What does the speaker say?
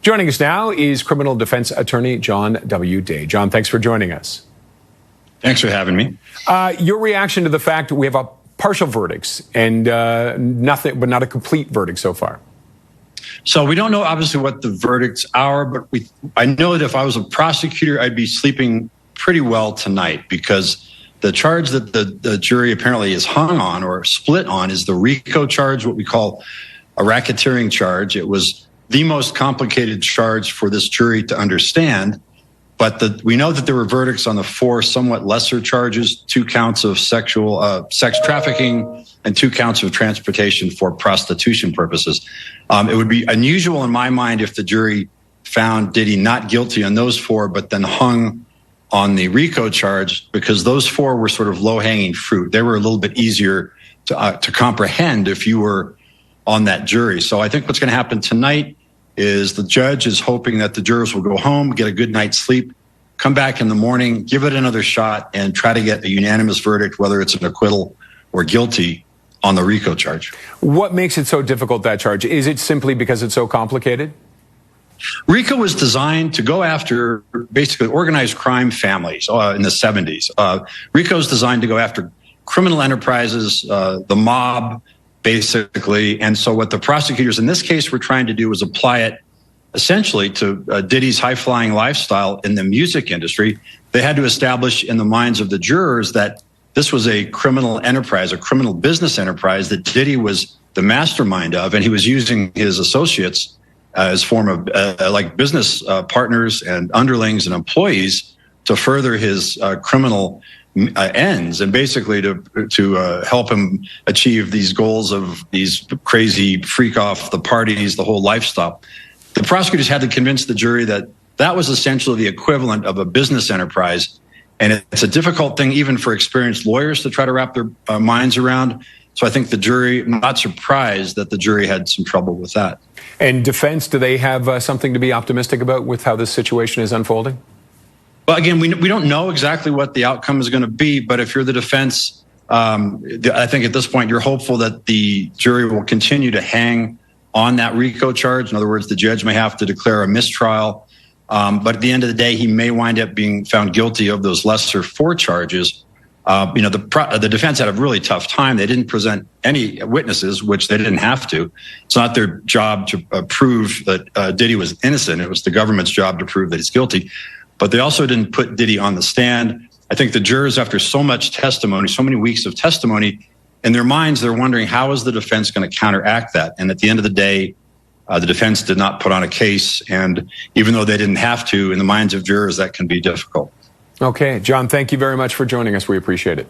Joining us now is criminal defense attorney John W. Day. John, thanks for joining us. Thanks for having me. Your reaction to the fact that we have partial verdicts and nothing, but not a complete verdict so far? So we don't know obviously what the verdicts are, but I know that if I was a prosecutor, I'd be sleeping pretty well tonight, because the charge that the jury apparently is hung on or split on is the RICO charge, what we call a racketeering charge. It was the most complicated charge for this jury to understand. But we know that there were verdicts on the 4 somewhat lesser charges, 2 counts of sex trafficking and 2 counts of transportation for prostitution purposes. It would be unusual in my mind if the jury found Diddy not guilty on those 4, but then hung on the RICO charge, because those 4 were sort of low-hanging fruit. They were a little bit easier to comprehend if you were on that jury. So I think what's going to happen tonight is the judge is hoping that the jurors will go home, get a good night's sleep, come back in the morning, give it another shot, and try to get a unanimous verdict, whether it's an acquittal or guilty, on the RICO charge. What makes it so difficult, that charge? Is it simply because it's so complicated? RICO was designed to go after basically organized crime families in the 70s. RICO is designed to go after criminal enterprises, the mob, basically. And so what the prosecutors in this case were trying to do was apply it essentially to Diddy's high-flying lifestyle in the music industry. They had to establish in the minds of the jurors that this was a criminal enterprise, a criminal business enterprise that Diddy was the mastermind of, and he was using his associates as form of like business partners and underlings and employees to further his criminal ends, and basically to help him achieve these goals of these crazy freak off the parties, the whole lifestyle. The prosecutors had to convince the jury that that was essentially the equivalent of a business enterprise. And it's a difficult thing even for experienced lawyers to try to wrap their minds around. So I think the jury, I'm not surprised that the jury had some trouble with that. And defense, do they have something to be optimistic about with how this situation is unfolding? Well, again, we don't know exactly what the outcome is going to be, but if you're the defense, I think at this point you're hopeful that the jury will continue to hang on that RICO charge. In other words, the judge may have to declare a mistrial, but at the end of the day, he may wind up being found guilty of those lesser 4 charges. The defense had a really tough time. They didn't present any witnesses, which they didn't have to. It's not their job to prove that Diddy was innocent. It was the government's job to prove that he's guilty. But they also didn't put Diddy on the stand. I think the jurors, after so much testimony, so many weeks of testimony, in their minds, they're wondering, how is the defense going to counteract that? And at the end of the day, the defense did not put on a case. And even though they didn't have to, in the minds of jurors, that can be difficult. Okay, John, thank you very much for joining us. We appreciate it.